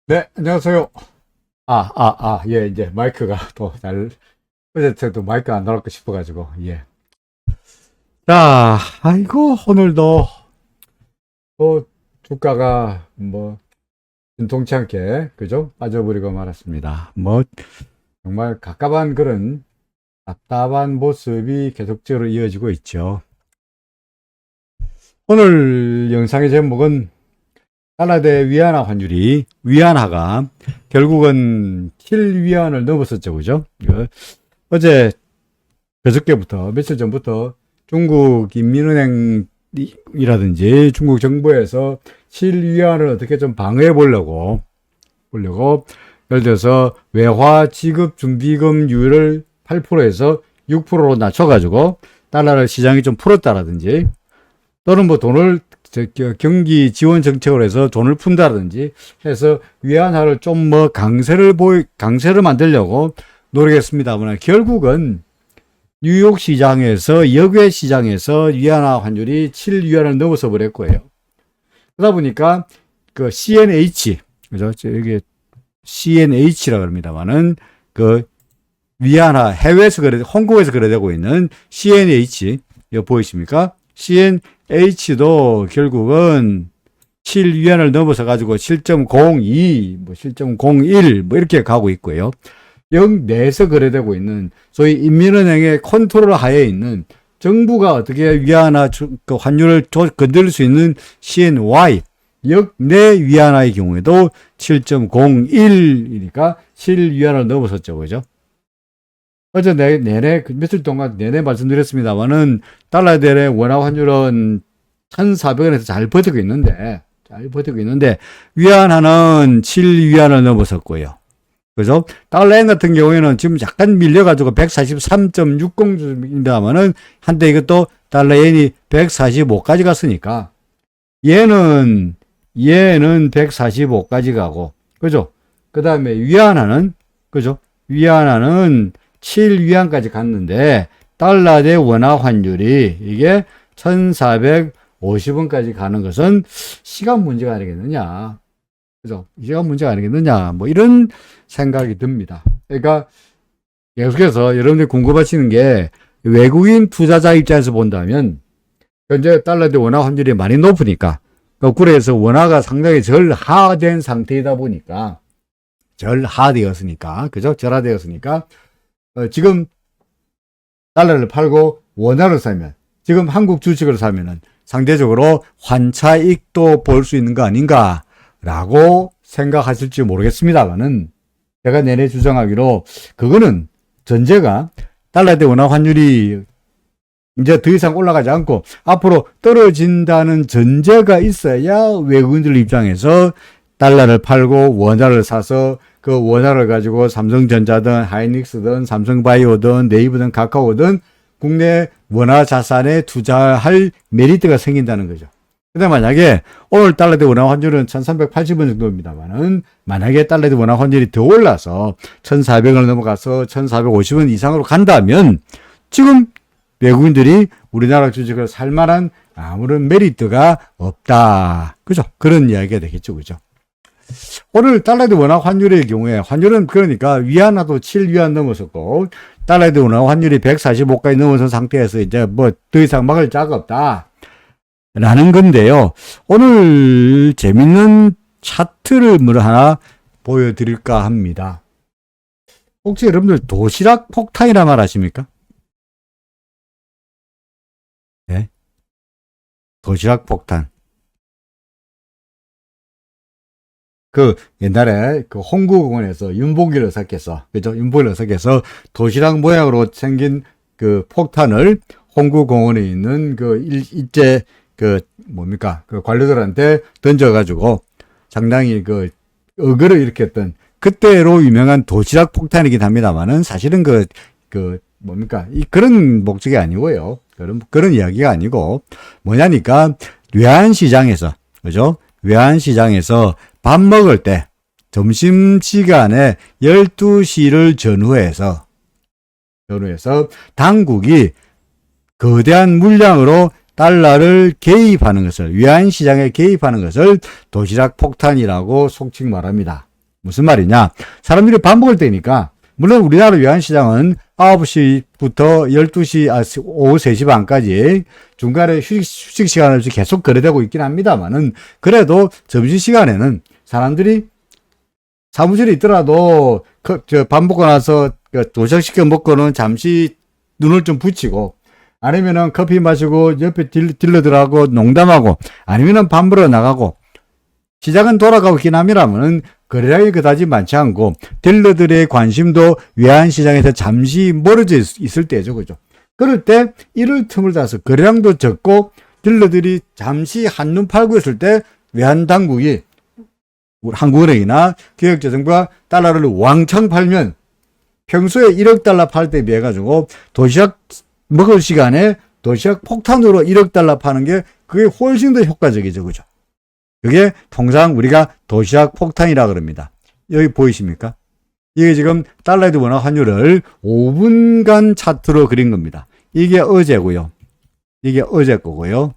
네, 안녕하세요. 예, 이제 마이크가 또 어제도 마이크 안 나올까 싶어가지고, 예. 자, 아이고, 오늘도, 주가가, 진통치 않게, 그죠? 빠져버리고 말았습니다. 정말 갑갑한 그런 답답한 모습이 계속적으로 이어지고 있죠. 오늘 영상의 제목은 달러 대 위안화 환율이 위안화가 결국은 7위안을 넘었었죠. 그죠? 어제 그저께부터 며칠 전부터 중국 인민은행이라든지 중국 정부에서 7위안을 어떻게 좀 방어해 보려고 예를 들어서 외화 지급 준비금율을 8%에서 6%로 낮춰가지고 달러를 시장이 좀 풀었다라든지 또는 돈을 경기 지원 정책으로 해서 돈을 푼다든지 해서 위안화를 좀 강세를 만들려고 노력했습니다만 결국은 뉴욕 시장에서 역외 시장에서 위안화 환율이 7위안을 넘어서 버렸고요. 그러다 보니까 그 CNH 그죠? 여기 CNH라고 합니다만은 그 위안화 해외에서 홍콩에서 거래되고 있는 CNH 이거 보이십니까? CNH도 결국은 7위안을 넘어서 가지고 7.02, 7.01 이렇게 가고 있고요. 영내에서 거래되고 있는 소위 인민은행의 컨트롤 하에 있는 정부가 어떻게 위안화 그 환율을 건드릴 수 있는 CNY 역내 위안화의 경우에도 7.01이니까 7위안을 넘어섰죠. 그죠? 어제 내내 며칠 동안 내내 말씀드렸습니다만은 달러 대의 원화 환율은 1,400원에서 잘 버티고 있는데 위안화는 7위안을 넘어섰고요. 그죠? 달러엔 같은 경우에는 지금 약간 밀려가지고 143.60입니다만은 한때 이것도 달러엔이 145까지 갔으니까 얘는 145까지 가고 그죠? 그 다음에 위안화는 그죠? 위안화는 7위안까지 갔는데 달러 대 원화 환율이 이게 1,450원까지 가는 것은 시간 문제가 아니겠느냐. 그죠? 시간 문제가 아니겠느냐. 이런 생각이 듭니다. 그러니까 계속해서 여러분들이 궁금하시는 게 외국인 투자자 입장에서 본다면 현재 달러 대 원화 환율이 많이 높으니까 거꾸로 해서 원화가 상당히 절하된 상태이다 보니까 그죠? 절하되었으니까 지금 달러를 팔고 원화를 사면 지금 한국 주식을 사면은 상대적으로 환차익도 볼 수 있는 거 아닌가라고 생각하실지 모르겠습니다만은 제가 내내 주장하기로 그거는 전제가 달러 대 원화 환율이 이제 더 이상 올라가지 않고 앞으로 떨어진다는 전제가 있어야 외국인들 입장에서 달러를 팔고 원화를 사서 그 원화를 가지고 삼성전자든 하이닉스든 삼성바이오든 네이버든 카카오든 국내 원화 자산에 투자할 메리트가 생긴다는 거죠. 근데 만약에 오늘 달러 대 원화 환율은 1380원 정도입니다만은 만약에 달러 대 원화 환율이 더 올라서 1400원을 넘어가서 1450원 이상으로 간다면 지금 외국인들이 우리나라 주식을 살 만한 아무런 메리트가 없다. 그죠? 그런 이야기가 되겠죠. 그죠? 오늘 달러 대 원화 환율의 경우에 환율은 그러니까 위안화도 7위안 넘어섰고 달러 대 원화 환율이 145까지 넘어선 상태에서 이제 더 이상 막을 자가 없다 라는 건데요. 오늘 재밌는 차트를 하나 보여드릴까 합니다. 혹시 여러분들 도시락 폭탄이라 말 아십니까? 네? 도시락 폭탄. 옛날에 홍구공원에서 윤봉길 의사께서, 그죠? 윤봉길 의사께서 도시락 모양으로 생긴 폭탄을 홍구공원에 있는 일제 관료들한테 던져가지고 상당히 어그를 일으켰던 그때로 유명한 도시락 폭탄이긴 합니다만은 사실은 그런 목적이 아니고요. 그런 이야기가 아니고 뭐냐니까 외환시장에서, 그죠? 외환시장에서 밥 먹을 때 점심시간에 12시를 전후해서 당국이 거대한 물량으로 달러를 개입하는 것을, 외환시장에 개입하는 것을 도시락 폭탄이라고 속칭 말합니다. 무슨 말이냐? 사람들이 밥 먹을 때니까, 물론 우리나라 외환시장은 9시부터 12시, 오후 3시 반까지 중간에 휴식 시간 없이 계속 거래되고 있긴 합니다만은, 그래도 점심시간에는 사람들이 사무실에 있더라도, 밥 먹고 나서 도시락시켜 먹고는 잠시 눈을 좀 붙이고, 아니면은 커피 마시고 옆에 딜러들하고 농담하고, 아니면은 밥 먹으러 나가고, 시장은 돌아가고 있긴 합니다만은 거래량이 그다지 많지 않고 딜러들의 관심도 외환시장에서 잠시 멀어져 있을 때죠. 그죠? 그럴 때 이를 틈을 타서 거래량도 적고 딜러들이 잠시 한눈 팔고 있을 때 외환당국이 한국은행이나 기획재정부가 달러를 왕창 팔면 평소에 1억 달러 팔 때 비해 가지고 도시락 먹을 시간에 도시락 폭탄으로 1억 달러 파는 게 그게 훨씬 더 효과적이죠. 그죠? 그게 통상 우리가 도시락 폭탄이라 그럽니다. 여기 보이십니까? 이게 지금 달러에 대한 원화 환율을 5분간 차트로 그린 겁니다. 이게 어제고요. 이게 어제 거고요.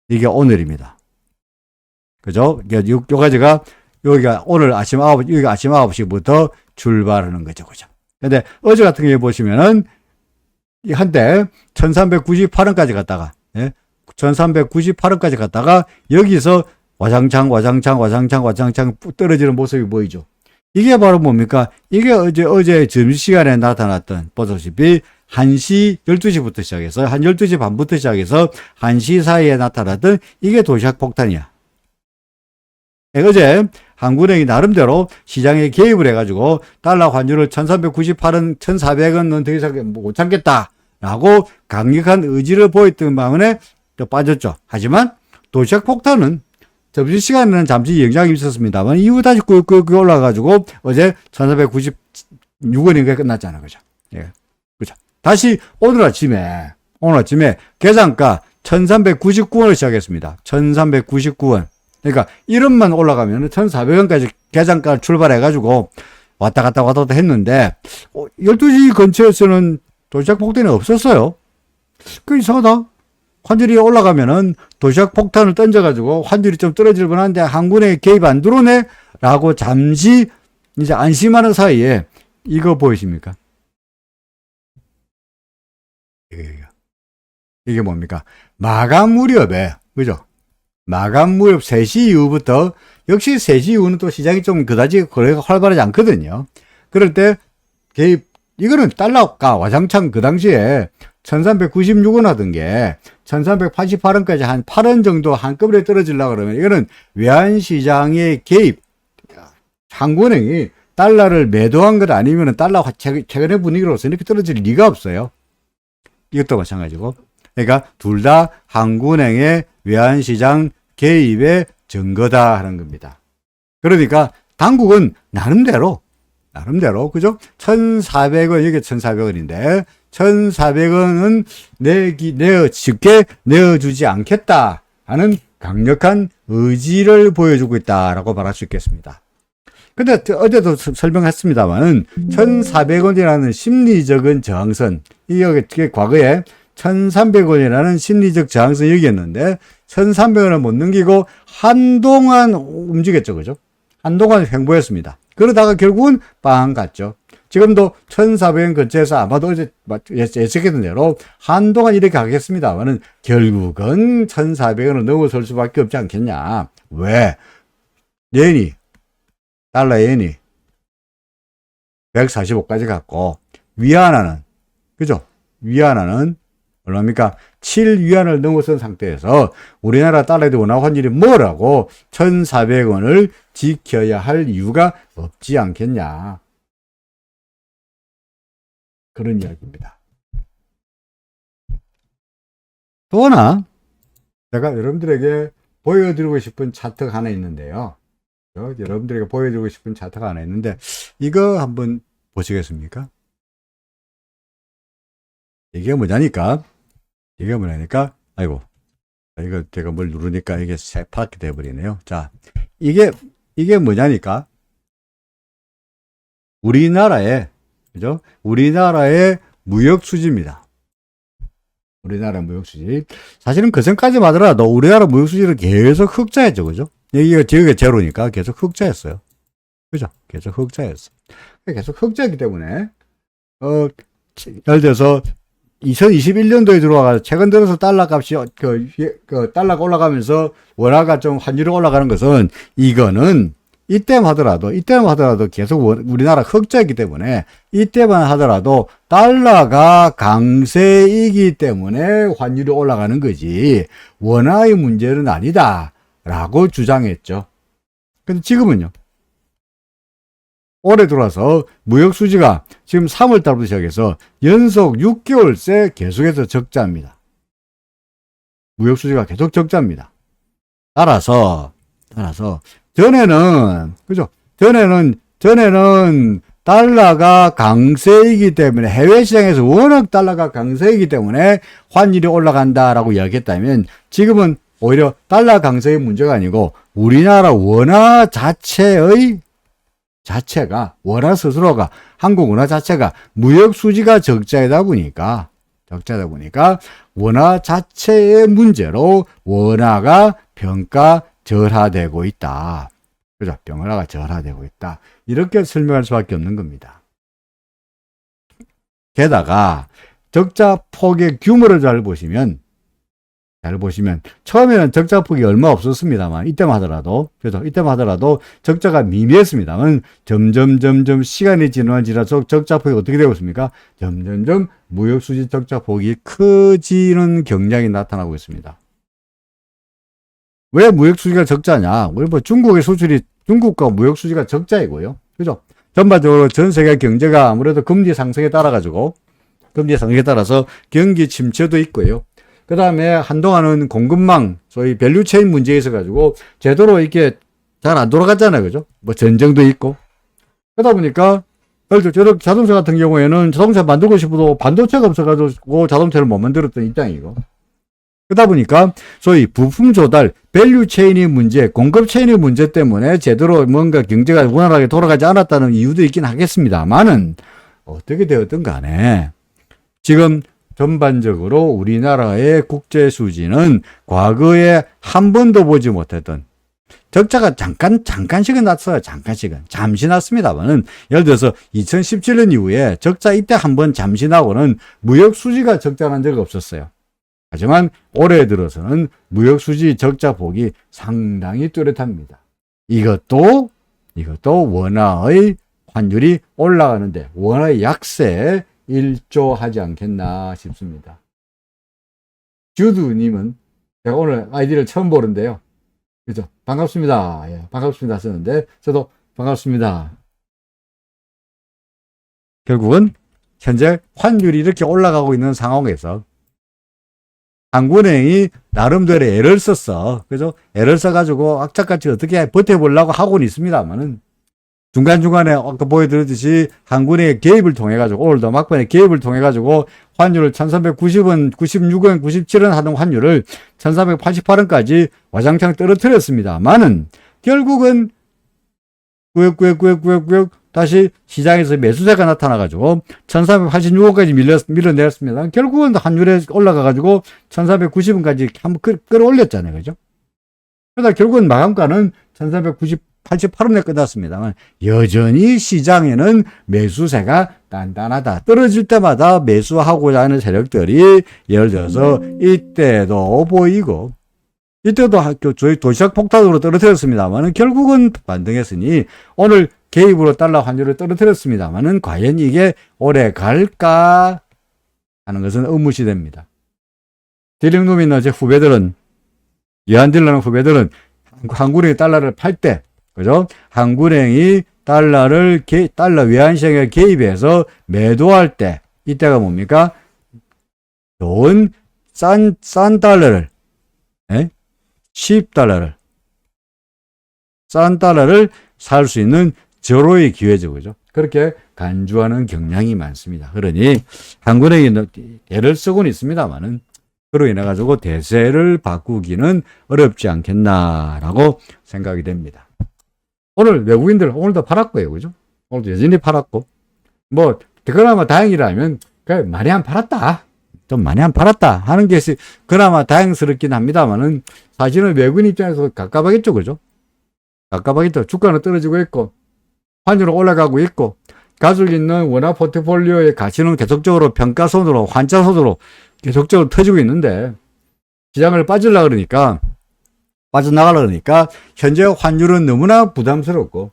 이게 오늘입니다. 그죠? 요 가지가 여기가 오늘 아침 9시, 여기가 아침 9시부터 출발하는 거죠. 그죠? 근데 어제 같은 경우에 보시면은 한때 1398원까지 갔다가, 예? 1398원까지 갔다가 여기서 와장창 떨어지는 모습이 보이죠. 이게 바로 뭡니까? 이게 어제 점심시간에 나타났던, 보다시피 1시, 12시부터 시작해서, 한 12시 반부터 시작해서 1시 사이에 나타났던 이게 도시락 폭탄이야. 어제 한국은행이 나름대로 시장에 개입을 해가지고 달러 환율을 1398원, 1400원은 더 이상 못 참겠다라고 강력한 의지를 보였던 방안에 또 빠졌죠. 하지만 도시락 폭탄은 점심시간에는 잠시 영향이 있었습니다만 이후 다시 그 올라가가지고 어제 1496원인가 끝났잖아요. 그죠? 예. 그죠? 다시 오늘 아침에 계산가 1399원을 시작했습니다. 1399원. 그러니까 1원만 올라가면 1400원까지 계산가 출발해가지고 왔다 갔다 했는데 12시 근처에서는 도시락 폭탄이 없었어요. 그 이상하다. 환율이 올라가면은 도시락 폭탄을 던져가지고 환율이 좀 떨어질 뻔한데 한국에 개입 안 들어오네? 라고 잠시 이제 안심하는 사이에 이거 보이십니까? 이게 뭡니까? 마감 무렵에, 그죠? 마감 무렵 3시 이후부터, 역시 3시 이후는 또 시장이 좀 그다지 거래가 활발하지 않거든요. 그럴 때 개입, 이거는 달러가 와장창 그 당시에 1396원 하던 게 1388원까지 한 8원 정도 한꺼번에 떨어지려고 그러면 이거는 외환시장의 개입, 한국은행이 달러를 매도한 것 아니면 달러 최근의 분위기로서 이렇게 떨어질 리가 없어요. 이것도 마찬가지고. 그러니까 둘 다 한국은행의 외환시장 개입의 증거다 하는 겁니다. 그러니까 당국은 나름대로 그죠? 1,400원, 이게 1,400원인데 1,400원은 쉽게 내어주지 않겠다 하는 강력한 의지를 보여주고 있다라고 말할 수 있겠습니다. 근데 어제도 설명했습니다만은 1,400원이라는 심리적인 저항선, 이게 과거에 1,300원이라는 심리적 저항선이 여기였는데 1,300원을 못 넘기고 한동안 움직였죠. 그죠? 한동안 횡보했습니다. 그러다가 결국은 빵 갔죠. 지금도 1,400원 근처에서 아마도 어제 예측했던 대로 한동안 이렇게 가겠습니다만은 결국은 1,400원을 넘어설 수밖에 없지 않겠냐. 왜? 달러 엔이 145까지 갔고 위안화는, 그죠? 위안화는 얼마입니까? 7위안을 넘어선 상태에서 우리나라 달러의 원화 환율이 뭐라고 1,400원을 지켜야 할 이유가 없지 않겠냐. 그런 이야기입니다. 또 하나 제가 여러분들에게 보여드리고 싶은 차트가 하나 있는데요. 여러분들에게 보여드리고 싶은 차트가 하나 있는데 이거 한번 보시겠습니까? 이게 뭐냐니까 아이고, 이거 제가 뭘 누르니까 이게 새파랗게 돼버리네요. 자, 이게 뭐냐니까 그죠? 우리나라의 무역 수지입니다. 우리나라 무역 수지. 사실은 그 전까지만 하더라도 우리나라 무역 수지를 계속 흑자였죠. 그죠? 여기가 제로니까 계속 흑자였어요. 그죠? 계속 흑자였어. 계속 흑자이기 때문에, 예를 들어서 2021년도에 들어와서 최근 들어서 달러 값이 달러가 올라가면서 원화가 좀 환율이 올라가는 것은 이거는 이때만 하더라도 계속 우리나라 흑자이기 때문에 이때만 하더라도 달러가 강세이기 때문에 환율이 올라가는 거지 원화의 문제는 아니다라고 주장했죠. 근데 지금은요. 올해 들어와서 무역 수지가 지금 3월 달부터 시작해서 연속 6개월째 계속해서 적자입니다. 무역 수지가 계속 적자입니다. 따라서 전에는 달러가 강세이기 때문에 해외 시장에서 워낙 달러가 강세이기 때문에 환율이 올라간다라고 이야기했다면 지금은 오히려 달러 강세의 문제가 아니고 우리나라 원화 원화 스스로가 한국 원화 자체가 무역 수지가 적자이다 보니까 원화 자체의 문제로 원화가 평가절하되고 있다. 그죠? 원화가 절하되고 있다. 이렇게 설명할 수밖에 없는 겁니다. 게다가 적자 폭의 규모를 잘 보시면 처음에는 적자 폭이 얼마 없었습니다만 이때만 하더라도 적자가 미미했습니다만 점점 시간이 지나서 적자 폭이 어떻게 되고 있습니까? 점점 무역 수지 적자 폭이 커지는 경향이 나타나고 있습니다. 왜 무역 수지가 적자냐? 우리 중국과 무역 수지가 적자이고요. 그죠? 전반적으로 전 세계 경제가 아무래도 금리 상승에 따라서 경기 침체도 있고요. 그 다음에 한동안은 공급망, 소위 밸류체인 문제에 있어가지고 제대로 이렇게 잘 안 돌아갔잖아요. 그죠? 뭐 전쟁도 있고. 그러다 보니까, 자동차 같은 경우에는 자동차 만들고 싶어도 반도체가 없어가지고 자동차를 못 만들었던 입장이고. 그러다 보니까 소위 부품 조달, 밸류체인의 문제, 공급체인의 문제 때문에 제대로 뭔가 경제가 원활하게 돌아가지 않았다는 이유도 있긴 하겠습니다만은 어떻게 되었든 간에 지금 전반적으로 우리나라의 국제 수지는 과거에 한 번도 보지 못했던 적자가 잠깐씩은 났어요. 잠시 났습니다만은 예를 들어서 2017년 이후에 적자 이때 한 번 잠시 나고는 무역 수지가 적자난 적이 없었어요. 하지만 올해 들어서는 무역 수지 적자 폭이 상당히 뚜렷합니다. 이것도 원화의 환율이 올라가는데 원화의 약세에 일조하지 않겠나 싶습니다. 주두님은 제가 오늘 아이디를 처음 보는데요. 그죠? 반갑습니다. 예, 반갑습니다. 쓰는데 저도 반갑습니다. 결국은 현재 환율이 이렇게 올라가고 있는 상황에서 한국은행이 나름대로 애를 썼어. 그죠? 애를 써가지고 악착같이 어떻게 버텨보려고 하고는 있습니다만은 중간중간에 아까 보여드렸듯이 한국은행의 개입을 통해가지고 오늘도 막판에 개입을 통해가지고 환율을 1390원, 96원, 97원 하던 환율을 1388원까지 와장창 떨어뜨렸습니다만은 결국은 꾸역꾸역 다시 시장에서 매수세가 나타나가지고 1386원까지 밀어내렸습니다. 결국은 환율에 올라가가지고 1390원까지 한번 끌어올렸잖아요. 그죠? 그러다 결국은 마감가는 1388원에 끝났습니다만 여전히 시장에는 매수세가 단단하다. 떨어질 때마다 매수하고자 하는 세력들이 예를 들어서 이때도 보이고 이때도 저희 도시락 폭탄으로 떨어뜨렸습니다만 결국은 반등했으니 오늘 개입으로 달러 환율을 떨어뜨렸습니다만은 과연 이게 오래 갈까 하는 것은 의무시 됩니다. 딜링룸이나 제 후배들은 예한딜러는 후배들은 한국은행이 달러를 팔 때 그죠? 한국은행이 달러 외환시장에 개입해서 매도할 때 이때가 뭡니까? 좋은 싼 달러를 싼 달러를 살 수 있는 절호의 기회죠. 그죠? 그렇게 간주하는 경향이 많습니다. 그러니 한국은행이 애를 쓰고는 있습니다만은 그로 인해 가지고 대세를 바꾸기는 어렵지 않겠나라고 생각이 됩니다. 오늘 외국인들 오늘도 팔았고요. 그죠? 오늘도 여전히 팔았고 뭐 그나마 다행이라면 많이 안 팔았다. 좀 많이 안 팔았다 하는 게 그나마 다행스럽긴 합니다만은 사실은 외국인 입장에서 갑갑하겠죠. 그죠? 갑갑하겠죠. 주가는 떨어지고 있고 환율은 올라가고 있고, 가지고 있는 원화 포트폴리오의 가치는 계속적으로 평가손으로, 환차손으로 계속적으로 터지고 있는데, 시장을 빠져나가려 그러니까, 현재 환율은 너무나 부담스럽고,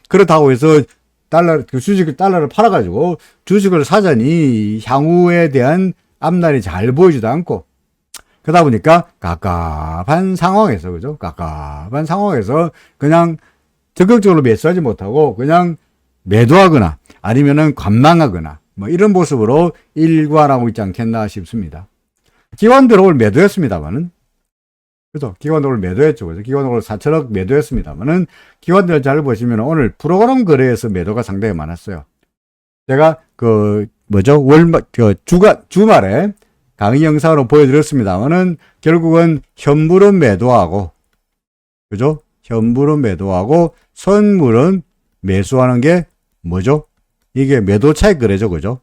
그렇다고 해서 달러를 팔아가지고 주식을 사자니 향후에 대한 앞날이 잘 보이지도 않고, 그러다 보니까 갑갑한 상황에서, 그죠? 갑갑한 상황에서 그냥 적극적으로 매수하지 못하고 그냥 매도하거나 아니면은 관망하거나 뭐 이런 모습으로 일관하고 있지 않겠나 싶습니다. 기관들은 오늘 매도했습니다만은, 그죠? 기관으로 매도했죠. 그죠? 기관으로 4천억 매도했습니다만은, 기관들 잘 보시면 오늘 프로그램 거래에서 매도가 상당히 많았어요. 제가 주말에 강의 영상으로 보여드렸습니다만은, 결국은 현물은 매도하고, 그죠? 현물은 매도하고, 선물은 매수하는 게 뭐죠? 이게 매도 차익 거래죠. 그죠?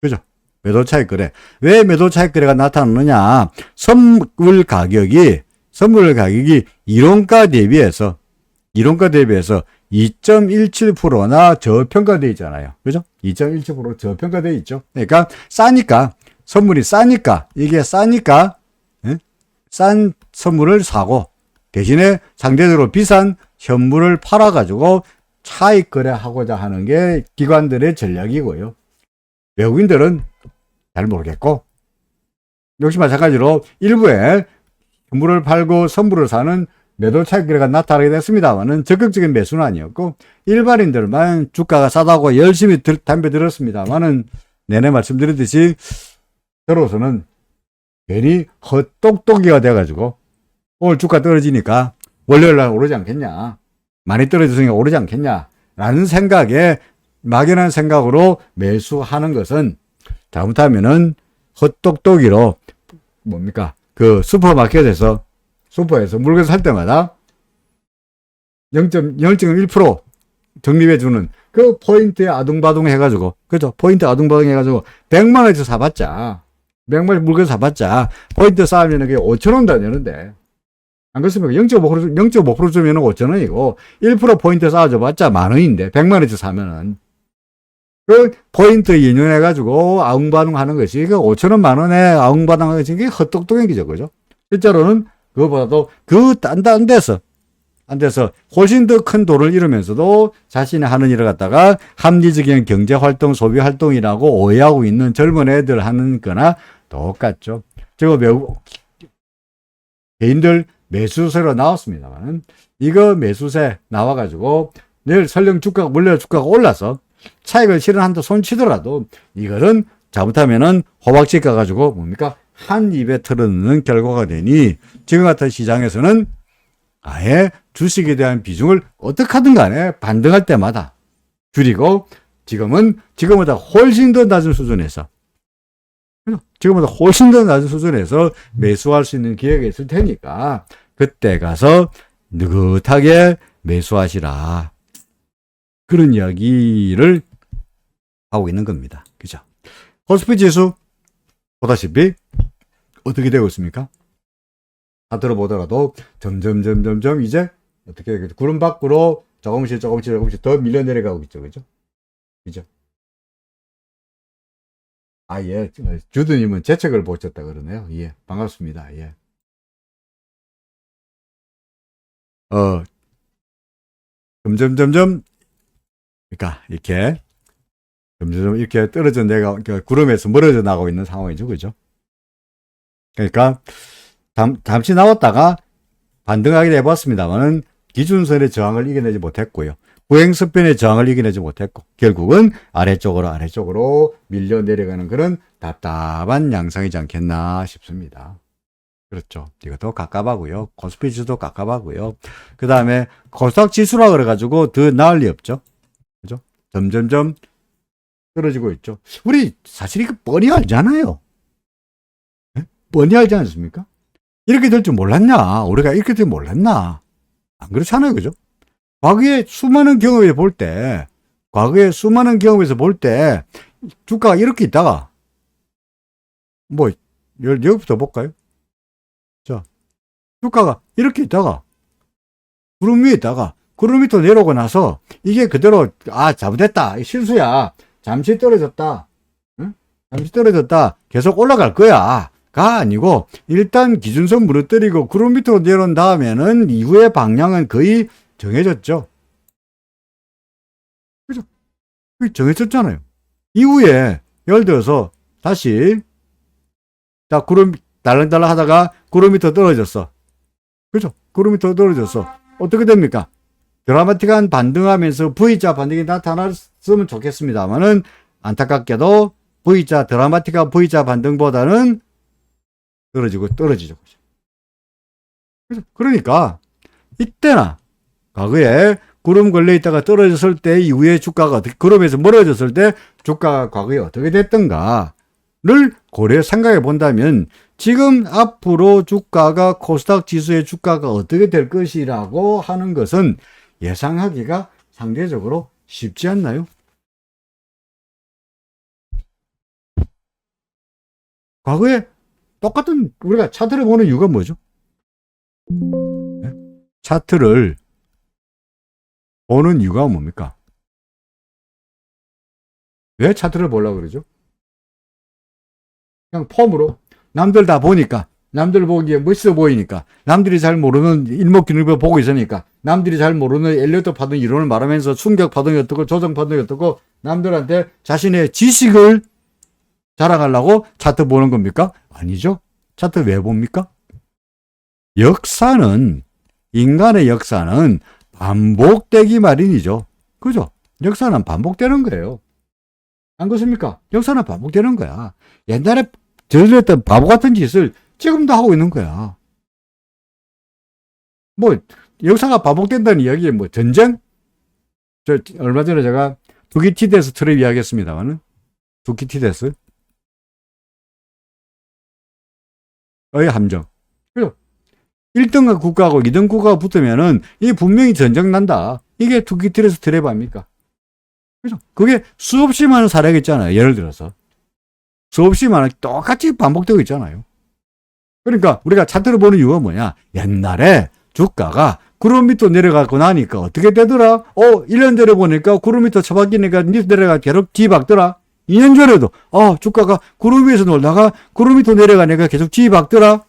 그죠? 매도 차익 거래. 왜 매도 차익 거래가 나타나느냐? 선물 가격이 이론가 대비해서 2.17%나 저평가되어 있잖아요. 그죠? 2.17% 저평가되어 있죠. 그러니까 선물이 싸니까, 싼 선물을 사고, 대신에 상대적으로 비싼 현물을 팔아가지고 차익 거래하고자 하는 게 기관들의 전략이고요. 외국인들은 잘 모르겠고, 역시 마찬가지로 일부에 현물을 팔고 선물을 사는 매도 차익 거래가 나타나게 됐습니다만은, 적극적인 매수는 아니었고, 일반인들만 주가가 싸다고 열심히 담배 들었습니다만은, 내내 말씀드렸듯이 저로서는 괜히 헛똑똑이가 돼가지고 오늘 주가 떨어지니까 월요일날 오르지 않겠냐, 많이 떨어졌으니까 오르지 않겠냐 라는 생각에, 막연한 생각으로 매수하는 것은 잘못하면은 헛똑똑이로 슈퍼에서 물건 살 때마다 0.1% 적립해주는 그 포인트에 아둥바둥 해가지고, 그죠? 포인트 아둥바둥 해가지고 100만원에서 사봤자, 100만원 물건 사봤자 포인트 쌓으면 그게 5,000원 다니는데, 안 그렇습니까? 0.5% 주면 5,000원이고 1% 포인트 쌓아줘봤자 만원인데, 100만원에서 사면은 그 포인트 인용해가지고 아웅바둥 하는 것이, 그 5,000원 만원에 아웅바둥 하는 것이 헛똑똑한 기죠. 그죠? 실제로는 그거보다도 안 돼서 훨씬 더 큰 돈을 잃으면서도 자신이 하는 일을 갖다가 합리적인 경제활동, 소비활동이라고 오해하고 있는 젊은 애들 하는 거나 똑같죠. 제가 개인들 매수세로 나왔습니다만, 이거 매수세 나와가지고 내일 설령 원래 주가가 올라서 차익을 실현한다 손치더라도, 이거는 잘못하면은 호박집 가가지고 한 입에 털어넣는 결과가 되니, 지금 같은 시장에서는 아예 주식에 대한 비중을 어떻게 하든 간에 반등할 때마다 줄이고, 지금보다 훨씬 더 낮은 수준에서 매수할 수 있는 기회가 있을 테니까, 그때 가서 느긋하게 매수하시라, 그런 이야기를 하고 있는 겁니다. 그죠? 코스피 지수 보다시피 어떻게 되고 있습니까? 다 들어보더라도 점점 이제 어떻게 구름 밖으로 조금씩 더 밀려 내려가고 있죠. 그죠? 예. 주드님은 제 책을 보셨다 그러네요. 예. 반갑습니다. 예. 점점 그러니까 이렇게 점점 이렇게 떨어져 내가 구름에서 멀어져 나가고 있는 상황이죠. 그죠? 그러니까 잠시 나왔다가 반등하게 해봤습니다만은, 기준선의 저항을 이겨내지 못했고요. 부행석변의 저항을 이겨내지 못했고, 결국은 아래쪽으로 밀려 내려가는 그런 답답한 양상이지 않겠나 싶습니다. 그렇죠. 이것도 갑갑하고요. 코스피 지수도 갑갑하고요. 그 다음에 코스닥 지수라 그래가지고 더 나을 리 없죠. 그죠? 점점 떨어지고 있죠. 우리 사실 이거 뻔히 알잖아요. 뻔히 알지 않습니까? 이렇게 될 줄 몰랐냐? 우리가 이렇게 될 줄 몰랐나? 안 그렇잖아요. 그죠? 과거에 수많은 경험에서 볼 때, 주가가 이렇게 있다가, 여기부터 볼까요? 자, 주가가 이렇게 있다가, 구름 위에 있다가, 구름 밑으로 내려오고 나서 이게 그대로 잘못됐다, 실수야, 잠시 떨어졌다, 응? 잠시 떨어졌다, 계속 올라갈 거야 가 아니고, 일단 기준선 무너뜨리고 구름 밑으로 내려온 다음에는 이후의 방향은 거의 정해졌죠. 그죠? 정해졌잖아요. 이후에 예를 들어서 다시 구름 달랑달랑 하다가 구름 밑으로 떨어졌어. 그죠? 구름 밑으로 떨어졌어. 어떻게 됩니까? 드라마틱한 반등하면서 V자 반등이 나타났으면 좋겠습니다만은, 안타깝게도 드라마틱한 V자 반등보다는 떨어지죠. 그러니까 이때나 과거에 구름 걸려 있다가 떨어졌을 때 이후에 주가가 구름에서 멀어졌을 때 주가가 과거에 어떻게 됐던가를 생각해 본다면, 지금 앞으로 주가가 코스닥 지수의 주가가 어떻게 될 것이라고 하는 것은 예상하기가 상대적으로 쉽지 않나요? 과거에 똑같은 우리가 차트를 보는 이유가 뭐죠? 네? 차트를 보는 이유가 뭡니까? 왜 차트를 보려고 그러죠? 그냥 폼으로 남들 다 보니까, 남들 보기에 멋있어 보이니까, 남들이 잘 모르는 일목균일표 보고 있으니까, 남들이 잘 모르는 엘리어트 파동 이론을 말하면서 충격 파동이 어떻고 조정 파동이 어떻고 남들한테 자신의 지식을 자랑하려고 차트 보는 겁니까? 아니죠. 차트 왜 봅니까? 인간의 역사는 반복되기 마련이죠. 그죠? 역사는 반복되는 거예요. 안 그렇습니까? 역사는 반복되는 거야. 옛날에 저질렀던 바보 같은 짓을 지금도 하고 있는 거야. 역사가 반복된다는 이야기에 전쟁? 얼마 전에 제가 투키티데스 트랩 이야기했습니다만은, 투키티데스 의 함정. 그죠? 1등 국가하고 2등 국가가 붙으면은 이 분명히 전쟁 난다. 이게 투키티데스 트랩 아닙니까? 그죠? 그게 수없이 많은 사례가 있잖아요. 예를 들어서. 수없이 많은, 똑같이 반복되고 있잖아요. 그러니까 우리가 차트를 보는 이유가 뭐냐? 옛날에 주가가 구름 밑으로 내려가고 나니까 어떻게 되더라? 1년 전에 보니까 구름 밑으로 쳐박히니까 밑으로 내려가 계속 뒤박더라. 2년 전에도 주가가 구름 위에서 놀다가 구름 밑으로 내려가니까 계속 뒤박더라.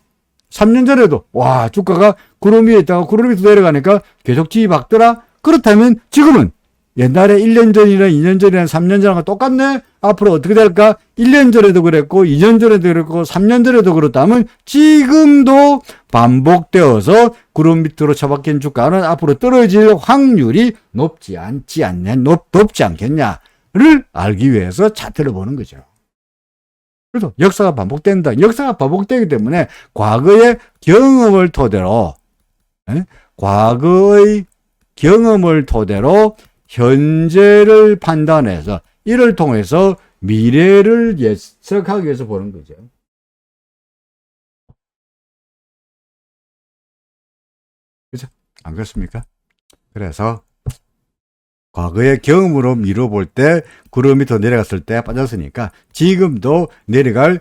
3년 전에도 주가가 구름 위에 있다가 구름 밑으로 내려가니까 계속 뒤박더라. 그렇다면 지금은 옛날에 1년 전이나 2년 전이나 3년 전과 똑같네? 앞으로 어떻게 될까? 1년 전에도 그랬고, 2년 전에도 그랬고, 3년 전에도 그렇다면 지금도 반복되어서 구름 밑으로 처박힌 주가는 앞으로 떨어질 확률이 높지 않겠냐를 알기 위해서 차트를 보는 거죠. 그래서 역사가 반복된다. 역사가 반복되기 때문에 과거의 경험을 토대로, 현재를 판단해서 이를 통해서 미래를 예측하기 위해서 보는 거죠. 그렇죠? 안 그렇습니까? 그래서 과거의 경험으로 미뤄볼 때 구름이 더 내려갔을 때 빠졌으니까 지금도 내려갈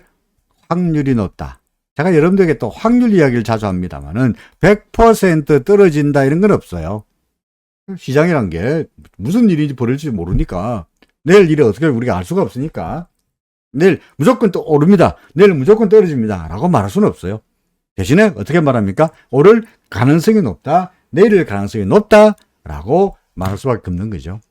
확률이 높다. 제가 여러분들에게 또 확률 이야기를 자주 합니다만은 100% 떨어진다 이런 건 없어요. 시장이란 게 무슨 일이 벌어질지 모르니까, 내일 일이 어떻게 우리가 알 수가 없으니까, 내일 무조건 또 오릅니다, 내일 무조건 떨어집니다 라고 말할 수는 없어요. 대신에 어떻게 말합니까? 오를 가능성이 높다, 내릴 가능성이 높다 라고 말할 수밖에 없는 거죠.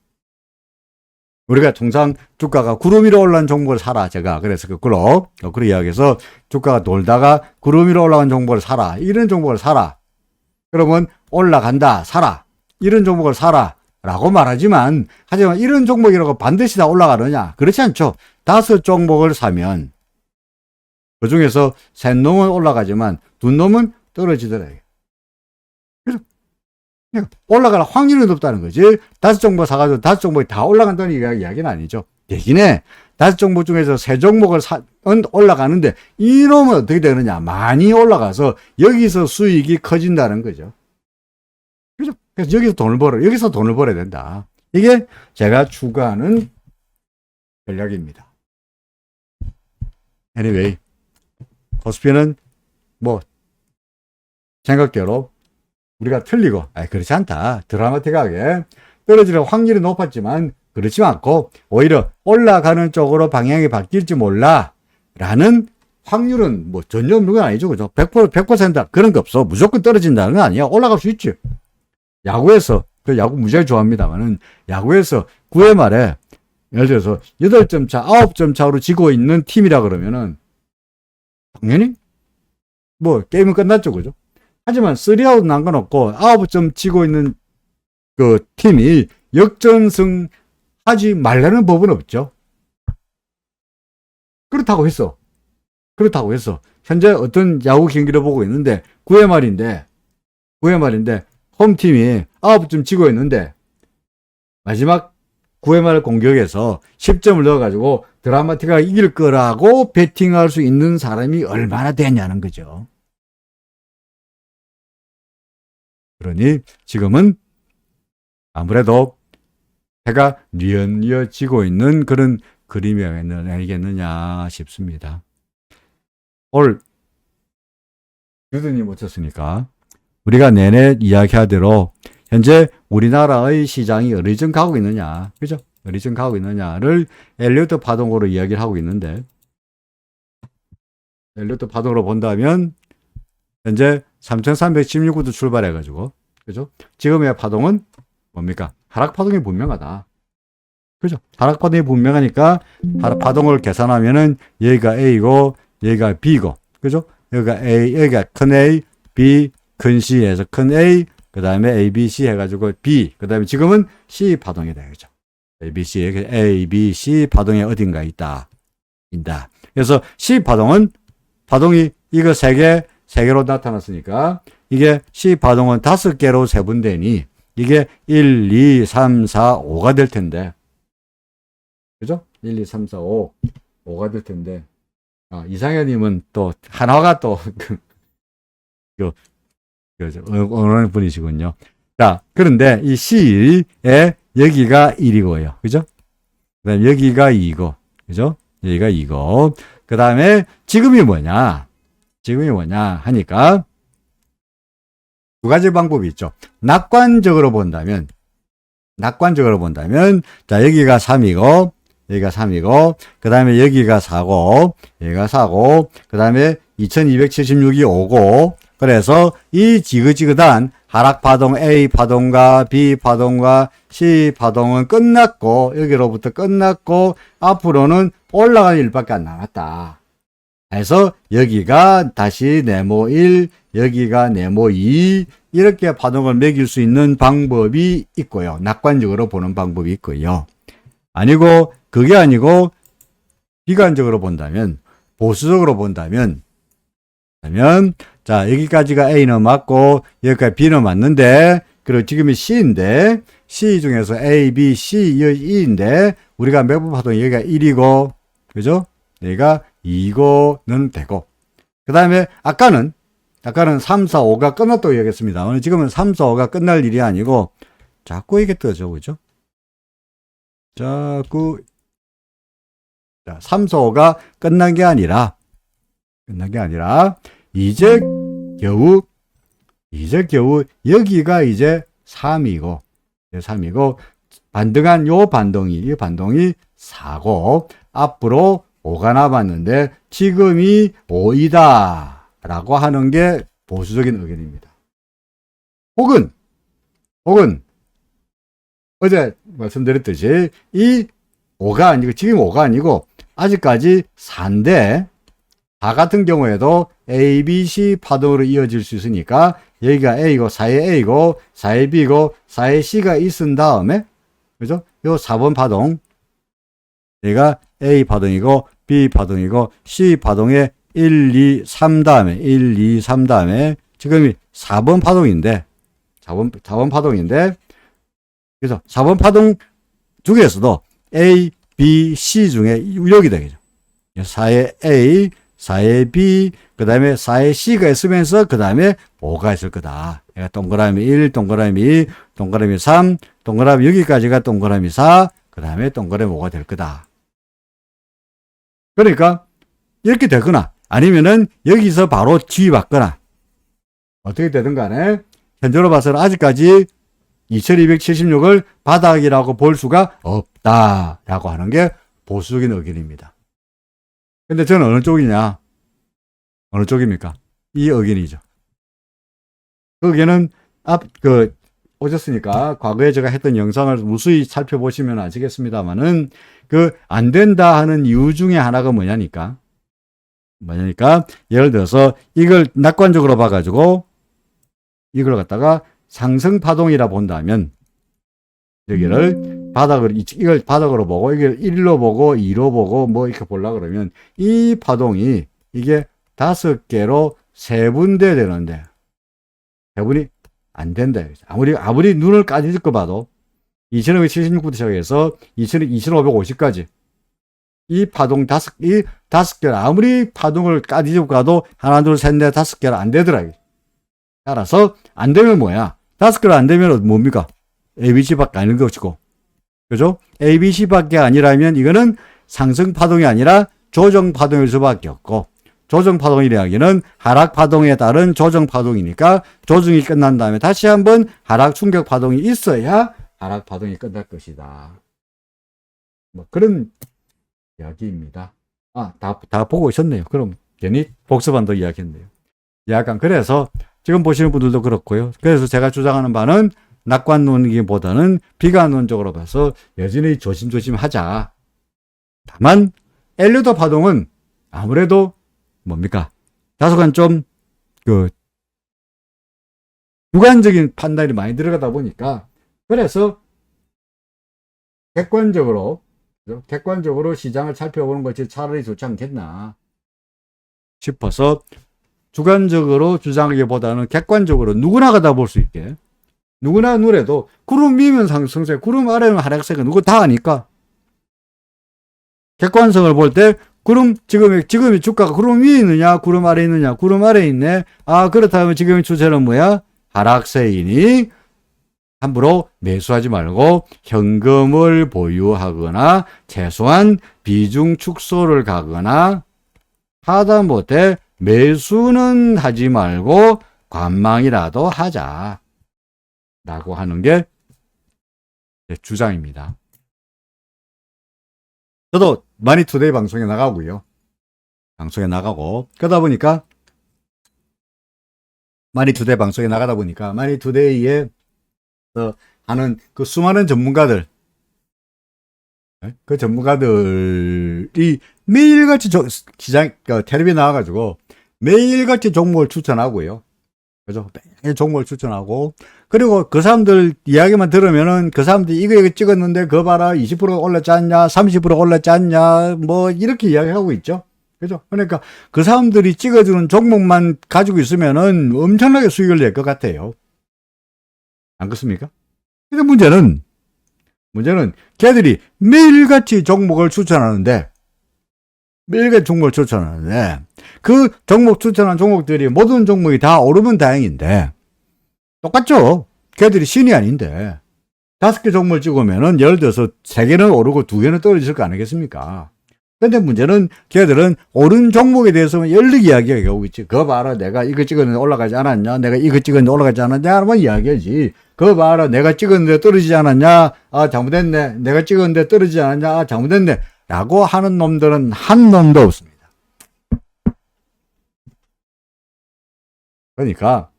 우리가 통상 주가가 구름 위로 올라간 종목을 사라, 제가 그래서 거꾸로 이야기해서 주가가 돌다가 구름 위로 올라간 종목을 사라, 이런 종목을 사라, 그러면 올라간다, 사라, 이런 종목을 사라 라고 말하지만, 하지만 이런 종목이라고 반드시 다 올라가느냐? 그렇지 않죠. 5종목을 사면 그 중에서 3놈은 올라가지만 2놈은 떨어지더래요. 그래서 올라갈 확률이 높다는 거지, 5종목 사가지고 5종목이 다 올라간다는 이야기는 아니죠. 대신에 5종목 중에서 3종목을 올라가는데 이놈은 어떻게 되느냐? 많이 올라가서 여기서 수익이 커진다는 거죠. 그래서 여기서 돈을 벌어야 된다. 이게 제가 추구하는 전략입니다. Anyway, 코스피는 생각대로 우리가 틀리고, 그렇지 않다. 드라마틱하게 떨어질 확률이 높았지만 그렇지 않고 오히려 올라가는 쪽으로 방향이 바뀔지 몰라 라는 확률은 뭐 전혀 없는 건 아니죠. 그죠? 100% 그런 거 없어. 무조건 떨어진다는 건 아니야. 올라갈 수 있지. 야구에서, 그 야구 무지하게 좋아합니다만은, 야구에서 9회 말에, 예를 들어서 8점 차, 9점 차로 지고 있는 팀이라 그러면은, 당연히, 뭐, 게임은 끝났죠. 그죠? 하지만 3아웃 난 건 없고, 9점 치고 있는 그 팀이 역전승 하지 말라는 법은 없죠. 그렇다고 했어. 현재 어떤 야구 경기를 보고 있는데, 9회 말인데, 홈팀이 9점 지고 있는데, 마지막 9회 말 공격에서 10점을 넣어가지고 드라마틱하게 이길 거라고 베팅할 수 있는 사람이 얼마나 되냐는 거죠. 그러니 지금은 아무래도 해가 뉘엿뉘엿지고 있는 그런 그림이 아니겠느냐 싶습니다. 오늘 유드님 오셨으니까 우리가 내내 이야기하대로 현재 우리나라의 시장이 어디쯤 가고 있느냐, 그죠? 어디쯤 가고 있느냐를 엘리어트 파동으로 이야기를 하고 있는데, 엘리어트 파동으로 본다면 현재 3,316부터 출발해가지고, 그죠? 지금의 파동은 뭡니까? 하락 파동이 분명하다. 그죠? 하락 파동이 분명하니까 하락 파동을 계산하면은 여기가 A고 여기가 B고, 그죠? 여기가 A, 여기가 큰 A, B, 큰 C에서 큰 A, 그 다음에 A, B, C 해가지고 B, 그 다음에 지금은 C 파동이 되겠죠. A, B, C 파동이 어딘가 있다. 그래서 C 파동은, 파동이 이거 세 개로 나타났으니까, 이게 C 파동은 5개로 세분되니, 이게 1, 2, 3, 4, 5가 될 텐데. 그죠? 1, 2, 3, 4, 5가 될 텐데. 이상현님은 또, 한화가 또, 어느 분이시군요. 자, 그런데 이 C에 여기가 1이고요. 그죠? 그 다음에 여기가 2고, 그죠? 여기가 2고. 그 다음에 지금이 뭐냐 하니까 두 가지 방법이 있죠. 낙관적으로 본다면, 자, 여기가 3이고, 그 다음에 여기가 4고, 여기가 4고, 그 다음에 2276이 5고, 그래서 이 지그지그단 하락파동 A파동과 B파동과 C파동은 끝났고, 여기로부터 끝났고, 앞으로는 올라갈 일밖에 안 남았다. 그래서 여기가 다시 네모 1, 여기가 네모 2, 이렇게 파동을 매길 수 있는 방법이 있고요. 낙관적으로 보는 방법이 있고요. 그게 아니고 비관적으로 본다면, 보수적으로 본다면, 자, 여기까지가 A는 맞고, 여기까지 B는 맞는데, 그리고 지금이 C인데, C 중에서 A, B, C, E인데, 우리가 매부 파동 여기가 1이고, 그죠? 여기가 2고는 되고. 그 다음에, 아까는 3, 4, 5가 끝났다고 얘기했습니다. 오늘 지금은 3, 4, 5가 끝날 일이 아니고, 자꾸 이게 떠져, 그죠? 자, 3, 4, 5가 끝난 게 아니라, 이제 겨우 여기가 이제 3이고 반등한 이 반동이 4고 앞으로 5가 남았는데 지금이 5이다 라고 하는 게 보수적인 의견입니다. 혹은 어제 말씀드렸듯이 이 5가 아니고, 지금 5가 아니고 아직까지 4인데, 4 같은 경우에도 A, B, C 파동으로 이어질 수 있으니까 여기가 A고 4에 A고 4에 B고 4에 C가 있은 다음에, 그죠? 요 4번 파동, 여기가 A 파동이고 B 파동이고 C 파동에 1, 2, 3 다음에 지금이 4번 파동인데, 4번 파동인데, 그래서 4번 파동 중에서도 A, B, C 중에 여기 되겠죠. 4에 A, 4에 B, 그 다음에 4에 C가 있으면서 그 다음에 5가 있을 거다. 동그라미 1, 동그라미 2, 동그라미 3, 동그라미 여기까지가 동그라미 4, 그 다음에 동그라미 5가 될 거다. 그러니까 이렇게 되거나 아니면은 여기서 바로 지휘받거나 어떻게 되든 간에 현재로 봐서는 아직까지 2276을 바닥이라고 볼 수가 없다라고 하는 게 보수적인 의견입니다. 근데 저는 어느 쪽이냐? 어느 쪽입니까? 이 의견이죠. 그 의견은 오셨으니까 과거에 제가 했던 영상을 무수히 살펴보시면 아시겠습니다만은 안 된다 하는 이유 중에 하나가 뭐냐니까 예를 들어서 이걸 낙관적으로 봐가지고 이걸 갖다가 상승 파동이라 본다면 여기를 이걸 바닥으로 보고 이걸 1로 보고 2로 보고 뭐 이렇게 보려고 그러면 이 파동이 이게 5개로 세분돼 되는데 세분이 안 된다. 아무리 눈을 까짓고 봐도 2576부터 시작해서 2550까지 이 파동 이 5개 아무리 파동을 까짓고 가도 하나 둘 셋 넷 5개는 안 되더라. 따라서 안 되면 뭐야? 5개가 안 되면 뭡니까? ABC밖에 아닌 것이고, 그죠? ABC밖에 아니라면 이거는 상승 파동이 아니라 조정 파동일 수밖에 없고, 조정 파동이라기는 하락 파동에 따른 조정 파동이니까 조정이 끝난 다음에 다시 한번 하락 충격 파동이 있어야 하락 파동이 끝날 것이다. 뭐 그런 이야기입니다. 다 보고 오셨네요. 그럼 괜히 복습한다고 이야기했네요. 약간 그래서 지금 보시는 분들도 그렇고요. 그래서 제가 주장하는 바는 낙관론이기보다는 비관론적으로 봐서 여전히 조심조심 하자. 다만 엘리어터 파동은 아무래도 뭡니까? 다소간 좀 주관적인 판단이 많이 들어가다 보니까 그래서 객관적으로 시장을 살펴보는 것이 차라리 좋지 않겠나 싶어서 주관적으로 주장하기보다는 객관적으로 누구나가 다 볼 수 있게 누구나 눈에도 구름 위면 상승세, 구름 아래면 하락세가 누구 다 아니까 객관성을 볼 때 지금의 주가가 구름 위에 있느냐, 구름 아래에 있느냐, 구름 아래에 있네. 그렇다면 지금의 추세는 뭐야? 하락세이니 함부로 매수하지 말고 현금을 보유하거나 최소한 비중 축소를 가거나 하다못해 매수는 하지 말고 관망이라도 하자 라고 하는 게 제 주장입니다. 저도 마니투데이 방송에 나가고요. 그러다 보니까 마니투데이 방송에 나가다 보니까 마니투데이에 하는 그 수많은 전문가들 그 전문가들이 매일같이 텔레비에 나와가지고 매일같이 종목을 추천하고요. 그죠? 매일 종목을 추천하고 그리고 그 사람들 이야기만 들으면은 그 사람들이 이거 찍었는데 그거 봐라 20% 올랐지 않냐 30% 올랐지 않냐 뭐 이렇게 이야기하고 있죠. 그죠? 그러니까 그 사람들이 찍어주는 종목만 가지고 있으면은 엄청나게 수익을 낼 것 같아요. 안 그렇습니까? 근데 문제는 걔들이 매일같이 종목을 추천하는데 그 종목 추천한 종목들이 모든 종목이 다 오르면 다행인데 똑같죠? 걔들이 신이 아닌데 5개 종목을 찍으면은 예를 들어서 3개는 오르고 2개는 떨어질 거 아니겠습니까? 근데 문제는 걔들은 오른 종목에 대해서만 열리게 이야기하고 있지. 그거 봐라 내가 이거 찍었는데 올라가지 않았냐, 내가 이거 찍었는데 올라가지 않았냐만 이야기하지. 그거 봐라 내가 찍었는데 떨어지지 않았냐, 잘못했네. 내가 찍었는데 떨어지지 않았냐, 잘못했네 라고 하는 놈들은 한 놈도 없습니다. 그러니까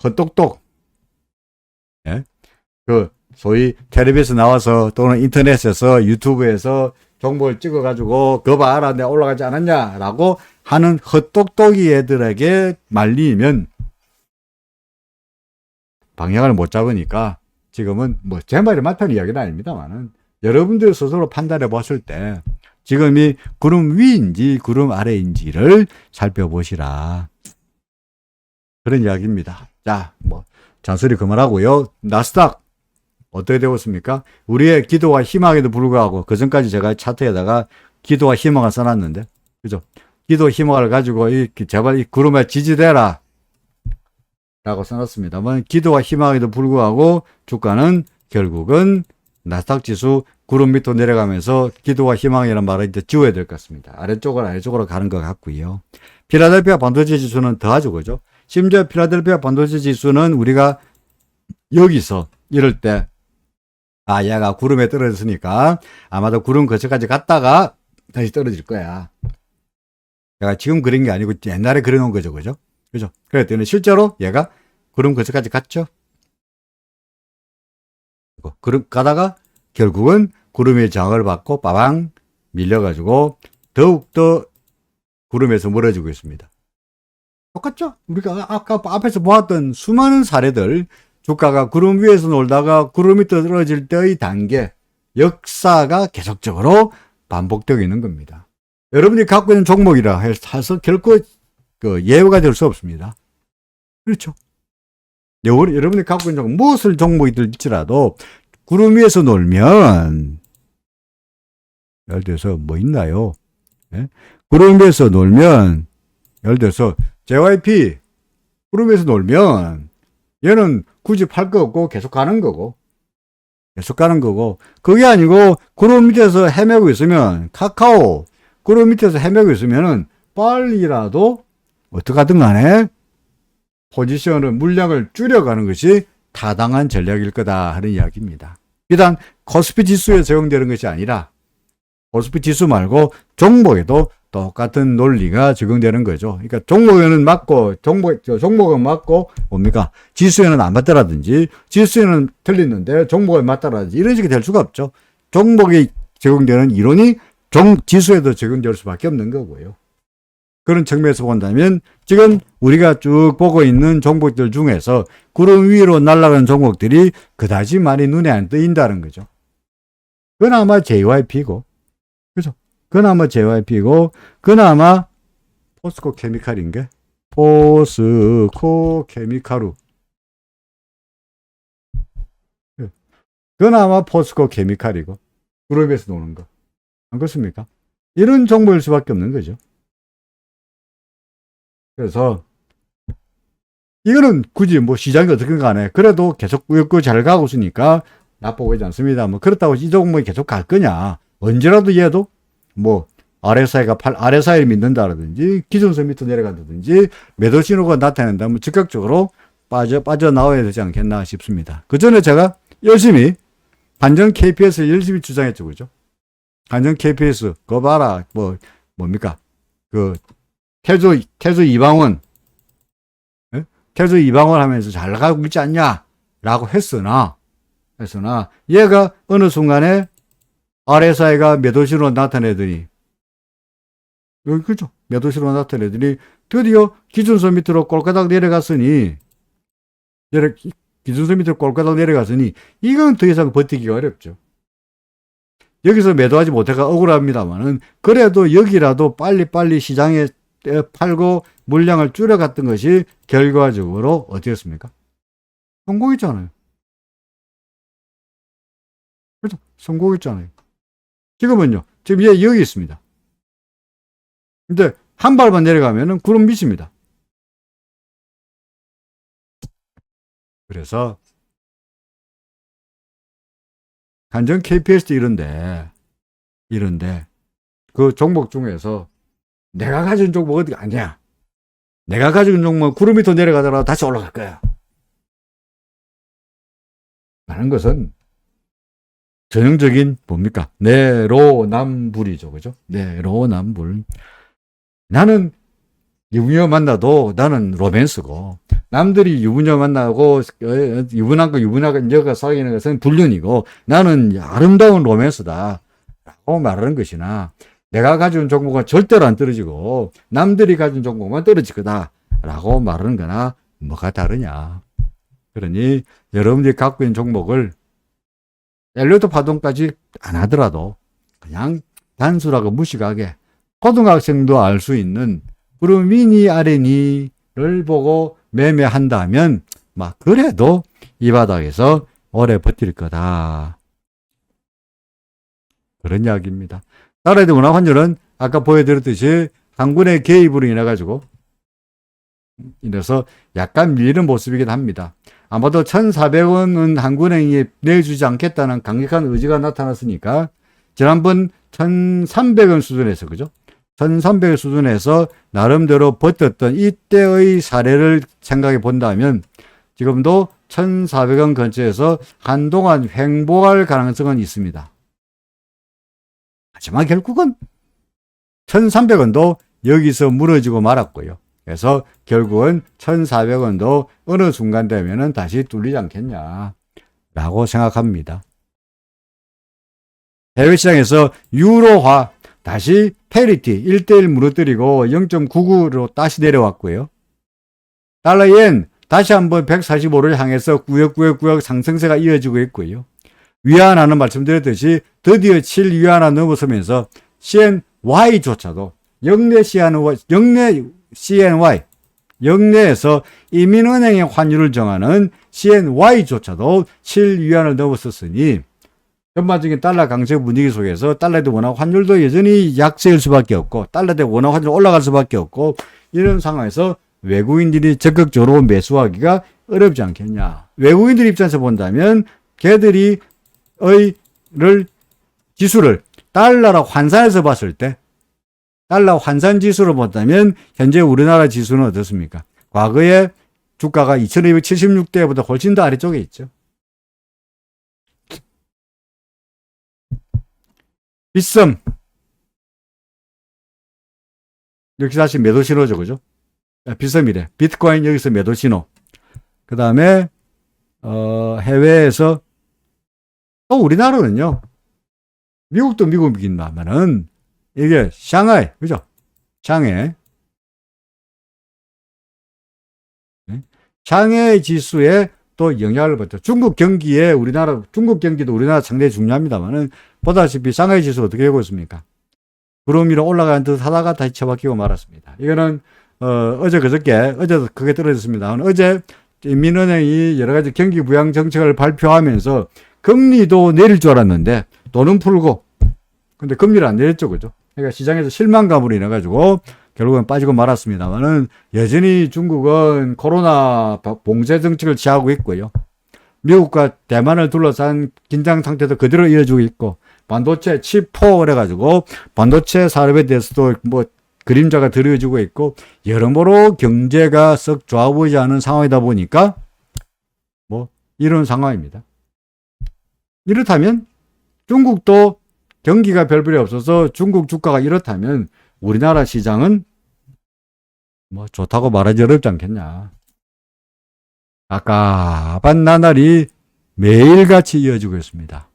헛똑똑 소위 텔레비에서 나와서 또는 인터넷에서 유튜브에서 종목을 찍어가지고 그거 봐라 내가 올라가지 않았냐 라고 하는 헛똑똑이 애들에게 말리면 방향을 못 잡으니까 지금은 뭐 제 말이 맞다는 이야기는 아닙니다만은 여러분들 스스로 판단해 봤을 때 지금이 구름 위인지 구름 아래인지를 살펴보시라. 그런 이야기입니다. 자, 잔소리 그만하고요. 나스닥 어떻게 되었습니까? 우리의 기도와 희망에도 불구하고 그 전까지 제가 차트에다가 기도와 희망을 써놨는데, 그죠? 기도 희망을 가지고 제발 이 구름에 지지되라 라고 써놨습니다만 기도와 희망에도 불구하고 주가는 결국은 나스닥 지수 구름 밑으로 내려가면서 기도와 희망이라는 말을 이제 지워야 될 것 같습니다. 아래쪽으로 가는 것 같고요. 필라델피아 반도체 지수는 더하죠, 그죠? 심지어 필라델피아 반도체 지수는 우리가 여기서 이럴 때, 얘가 구름에 떨어졌으니까 아마도 구름 근처까지 갔다가 다시 떨어질 거야. 내가 지금 그린 게 아니고 옛날에 그려놓은 거죠. 그죠? 그죠? 그랬더니 실제로 얘가 구름 근처까지 갔죠. 구름 가다가 결국은 구름의 저항을 받고 빠방 밀려가지고 더욱더 구름에서 멀어지고 있습니다. 똑같죠? 우리가 아까 앞에서 보았던 수많은 사례들, 주가가 구름 위에서 놀다가 구름 밑으로 떨어질 때의 단계, 역사가 계속적으로 반복되고 있는 겁니다. 여러분이 갖고 있는 종목이라 해서 결코 예외가 될 수 없습니다. 그렇죠? 여러분이 갖고 있는 종목, 무엇을 종목이들지라도 구름 위에서 놀면, 예를 들어서 뭐 있나요? 네? 구름 위에서 놀면, 예를 들어서 JYP 구름 위에서 놀면 얘는 굳이 팔 거 없고 계속 가는 거고, 그게 아니고 구름 밑에서 헤매고 있으면, 카카오 구름 밑에서 헤매고 있으면은 빨리라도 어떡하든 간에 포지션을, 물량을 줄여가는 것이 타당한 전략일 거다 하는 이야기입니다. 일단 코스피 지수에 적용되는 것이 아니라 코스피 지수 말고 종목에도 똑같은 논리가 적용되는 거죠. 그러니까 종목에는 맞고 종목은 맞고 뭡니까? 지수에는 안 맞다라든지 지수에는 틀리는데 종목에 맞다라든지 이런 식이 될 수가 없죠. 종목에 적용되는 이론이 지수에도 적용될 수밖에 없는 거고요. 그런 측면에서 본다면 지금 우리가 쭉 보고 있는 종목들 중에서 구름 위로 날아가는 종목들이 그다지 많이 눈에 안 띄인다는 거죠. 그나마 JYP고, 그죠? 그나마 JYP고, 그나마 포스코 케미칼인게? 포스코 케미칼우. 그나마 포스코 케미칼이고, 구름에서 노는 거. 안 그렇습니까? 이런 종목일 수밖에 없는 거죠. 그래서 이거는 굳이 뭐 시장이 어떻게 간에 그래도 계속 꾸역꾸역 잘 가고 있으니까 나빠 보이지 않습니다. 뭐 그렇다고 이 종목이 계속 갈 거냐? 언제라도 얘도 뭐 RSI를 믿는다라든지 기준선 밑으로 내려간다든지 매도 신호가 나타낸다면 즉각적으로 빠져나와야 되지 않겠나 싶습니다. 그 전에 제가 열심히 반전 KPS를 열심히 주장했죠. 그죠? 반전 KPS 그거 봐라. 뭡니까? 태조 이방원, 태조 이방원 하면서 잘 가고 있지 않냐? 라고 했으나, 얘가 어느 순간에 RSI가 매도시로 나타내더니, 그죠? 매도시로 나타내더니, 드디어 기준선 밑으로 꼴까닥 내려갔으니, 이건 더 이상 버티기가 어렵죠. 여기서 매도하지 못해가 억울합니다만은, 그래도 여기라도 빨리빨리 시장에 팔고 물량을 줄여갔던 것이 결과적으로 어떻겠습니까? 성공했잖아요. 그렇죠? 성공했잖아요. 지금은요. 지금 얘 여기 있습니다. 근데 한 발만 내려가면은 구름 밑입니다. 그래서 간전 KPS도 이런데 그 종목 중에서 내가 가진 종목 어디 아니야. 내가 가진 종목 구름 밑으로 내려가더라도 다시 올라갈 거야. 라는 것은 전형적인 뭡니까? 내로남불이죠. 그죠? 내로남불. 나는 유부녀 만나도 나는 로맨스고, 남들이 유부녀 만나고 유부남과 사귀는 것은 불륜이고, 나는 아름다운 로맨스다 라고 말하는 것이나, 내가 가진 종목은 절대로 안 떨어지고 남들이 가진 종목만 떨어질 거다 라고 말하는 거나 뭐가 다르냐. 그러니 여러분들이 갖고 있는 종목을 엘리어트 파동까지 안 하더라도 그냥 단순하고 무식하게 고등학생도 알 수 있는 그런 미니 RNE를 보고 매매한다면 그래도 이 바닥에서 오래 버틸 거다. 그런 이야기입니다. 달러의 원화 환율은 아까 보여드렸듯이 한군의 개입으로 인해서 약간 밀리는 모습이긴 합니다. 아마도 1,400원은 한국은행이 내주지 않겠다는 강력한 의지가 나타났으니까 지난번 1,300원 수준에서 그죠? 1300 수준에서 나름대로 버텼던 이때의 사례를 생각해 본다면 지금도 1400원 근처에서 한동안 횡보할 가능성은 있습니다. 하지만 결국은 1300원도 여기서 무너지고 말았고요. 그래서 결국은 1400원도 어느 순간 되면은 다시 뚫리지 않겠냐 라고 생각합니다. 해외 시장에서 유로화 다시 페리티 1대1 무너뜨리고 0.99로 다시 내려왔고요. 달러 yen 다시 한번 145를 향해서 구역구역 상승세가 이어지고 있고요. 위안화는 말씀드렸듯이 드디어 7위안화 넘어서면서 CNY조차도 영내 CNY 영내에서 이민은행의 환율을 정하는 CNY조차도 7위안을 넘어섰으니 전반적인 달러 강세 분위기 속에서 달러대 원화 환율도 여전히 약세일 수밖에 없고 달러대 원화 환율 올라갈 수밖에 없고 이런 상황에서 외국인들이 적극적으로 매수하기가 어렵지 않겠냐. 외국인들 입장에서 본다면 걔들이 지수를 달러로 환산해서 봤을 때 달러 환산 지수로 본다면 현재 우리나라 지수는 어떻습니까? 과거에 주가가 2276대보다 훨씬 더 아래쪽에 있죠. 빗썸 역시 다시 매도 신호죠, 그죠? 빗썸이래. 비트코인 여기서 매도 신호. 그 다음에 해외에서 또 우리나라는요. 미국도 미국입니다만은 이게 샹하이, 그죠? 샹하이. 샹하이 지수에 또 영향을 받죠. 중국 경기도 우리나라 상당히 중요합니다만은 보다시피 샹하이 지수 어떻게 되고 있습니까? 구름 위로 올라가는 듯 하다가 다시 처박히고 말았습니다. 이거는 어제도 크게 떨어졌습니다. 어제 민은행이 여러 가지 경기 부양 정책을 발표하면서 금리도 내릴 줄 알았는데 돈은 풀고 근데 금리를 안 내렸죠, 그죠? 그러니까 시장에서 실망감으로 인해 가지고 결국은 빠지고 말았습니다만은 여전히 중국은 코로나 봉쇄 정책을 취하고 있고요. 미국과 대만을 둘러싼 긴장 상태도 그대로 이어지고 있고 반도체 칩4 그래가지고 반도체 산업에 대해서도 뭐 그림자가 드러지고 있고 여러모로 경제가 썩 좋아 보이지 않은 상황이다 보니까 뭐 이런 상황입니다. 이렇다면 중국도 경기가 별볼이 없어서 중국 주가가 이렇다면 우리나라 시장은 뭐 좋다고 말하기 어렵지 않겠냐. 아까반 나날이 매일같이 이어지고 있습니다.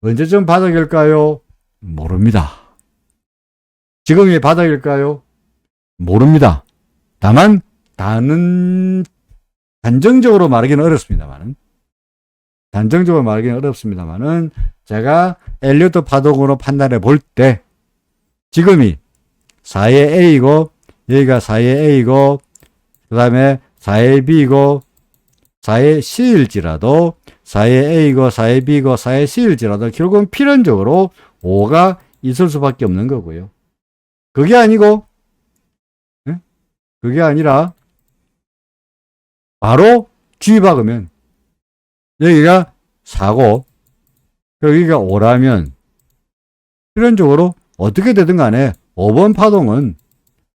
언제쯤 바닥일까요? 모릅니다. 지금이 바닥일까요? 모릅니다. 다만 단정적으로 말하기는 어렵습니다만은 제가 엘리어트 파동으로 판단해 볼 때 지금이 4의 A고 여기가 4의 A고 그 다음에 4의 B고 4의 C일지라도 4의 A고 4의 B고 4의 C일지라도 결국은 필연적으로 5가 있을 수밖에 없는 거고요. 그게 아니라 바로 G 박으면 여기가 4고 여기가 5라면 필연적으로 어떻게 되든 간에 5번 파동은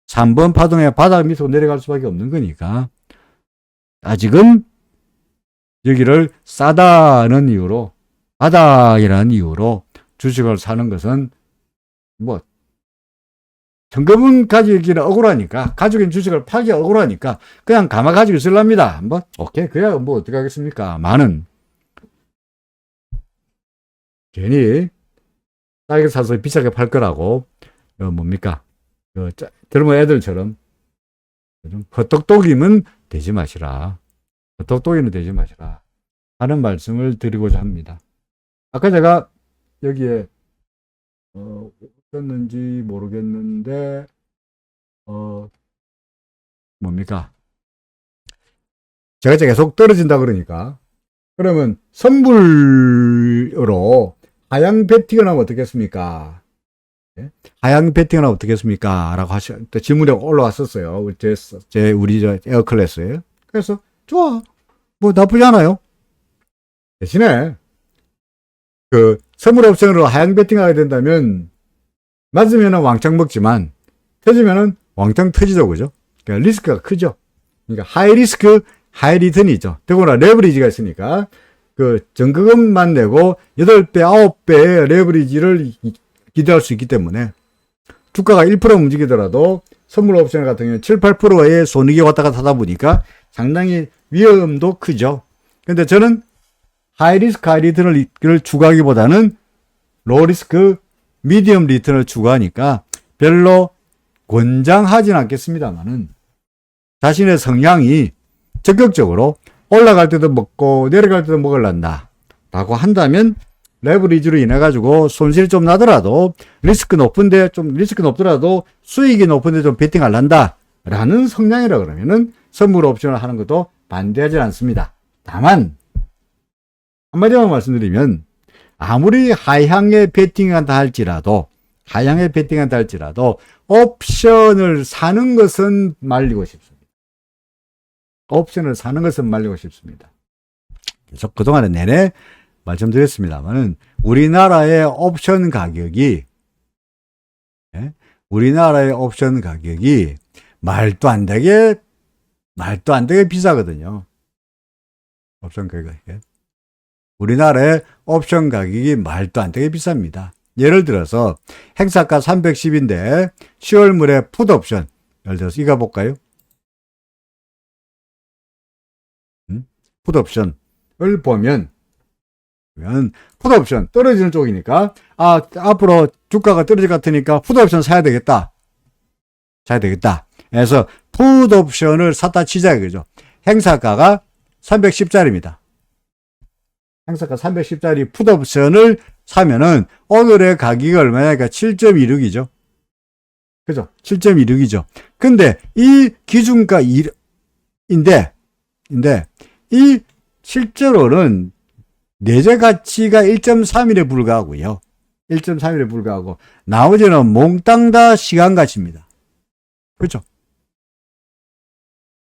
3번 파동의 바닥 밑으로 내려갈 수밖에 없는 거니까 아직은 여기를 싸다는 이유로 바닥이라는 이유로 주식을 사는 것은 뭐 현금은 가지기는 억울하니까 가지고 있는 주식을 팔기 억울하니까 그냥 가만 가지고 있으랍니다. 뭐 오케이 그야 뭐 어떻게 하겠습니까? 많은 괜히 싸게 사서 비싸게 팔 거라고 뭡니까? 젊은 애들처럼 헛똑똑이면 되지 마시라. 헛똑똑이는 되지 마시라. 하는 말씀을 드리고자 합니다. 아까 제가 여기에 어땠는지 모르겠는데 뭡니까? 제가 계속 떨어진다 그러니까 그러면 선불로 하향 베팅을 하면 어떻겠습니까? 하향 베팅을 하면 어떻겠습니까? 라고 또 질문이 올라왔었어요. 우리 에어클래스에. 그래서 좋아. 뭐 나쁘지 않아요. 대신에 선물 옵션으로 하향 베팅하게 된다면 맞으면 왕창 먹지만 터지면 왕창 터지죠. 그죠? 그러니까 리스크가 크죠. 그러니까 하이 리스크, 하이 리턴이죠. 더구나 레버리지가 있으니까 그 전거금만 내고 8배, 9배의 레버리지를 기대할 수 있기 때문에 주가가 1% 움직이더라도 선물 옵션 같은 경우는 7, 8%의 손익이 왔다 갔다 하다 보니까 상당히 위험도 크죠. 근데 저는 하이 리스크, 하이 리턴을 추구하기보다는 로우 리스크, 미디엄 리턴을 추구하니까 별로 권장하진 않겠습니다만은 자신의 성향이 적극적으로 올라갈 때도 먹고 내려갈 때도 먹을란다 라고 한다면 레버리지로 인해 가지고 손실이 좀 나더라도 리스크 높더라도 수익이 높은데 좀 베팅할란다 라는 성향이라 그러면은 선물 옵션을 하는 것도 반대하지 않습니다. 다만 한마디만 말씀드리면 아무리 하향에 베팅한다 할지라도 옵션을 사는 것은 말리고 싶습니다. 옵션을 사는 것은 말리고 싶습니다. 그래서 그동안에 내내 말씀드렸습니다만은 우리나라의 옵션 가격이 말도 안 되게 비싸거든요. 옵션 가격이. 우리나라의 옵션 가격이 말도 안 되게 비쌉니다. 예를 들어서 행사가 310인데 10월물에 풋옵션 예를 들어서 이거 볼까요? 풋옵션을 보면 풋옵션 떨어지는 쪽이니까 앞으로 주가가 떨어질 것 같으니까 풋옵션 사야 되겠다. 그래서 풋옵션을 샀다 치자 이거죠. 행사가가 310짜리입니다. 행사가 310짜리 풋옵션을 사면은 오늘의 가격이 얼마냐니까 7.26이죠. 그죠? 7.26이죠. 근데 이 기준가인데 이 실제로는 내재 가치가 1.31에 불과하고요. 1.31에 불과하고 나머지는 몽땅 다 시간 가치입니다. 그렇죠?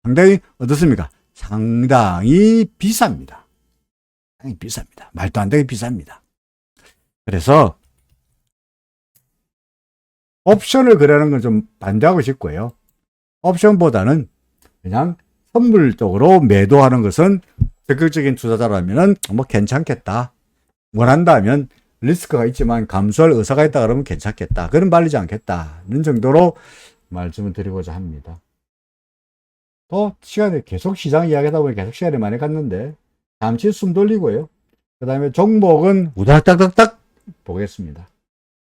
상당히 어떻습니까? 상당히 비쌉니다. 말도 안 되게 비쌉니다. 그래서 옵션을 거래하는 건 좀 반대하고 싶고요. 옵션보다는 그냥 선물 쪽으로 매도하는 것은 적극적인 투자자라면 뭐 괜찮겠다. 원한다면 리스크가 있지만 감수할 의사가 있다 그러면 괜찮겠다. 그럼 말리지 않겠다는 정도로 말씀을 드리고자 합니다. 또 시간에 계속 시장 이야기하다 보니 계속 시간이 많이 갔는데 잠시 숨 돌리고요. 그 다음에 종목은 우다닥닥닥 보겠습니다.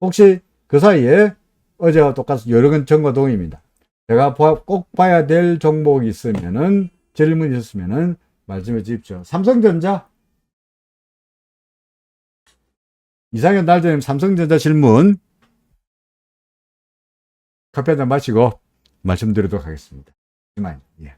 혹시 그 사이에 어제와 똑같이 여러 건 정거동입니다. 제가 꼭 봐야 될 종목이 있으면은 질문이 있으면은 말씀해 주십시오. 삼성전자 이상현 날짜님 삼성전자 질문 커피 한잔 마시고 말씀드리도록 하겠습니다. 이만 예.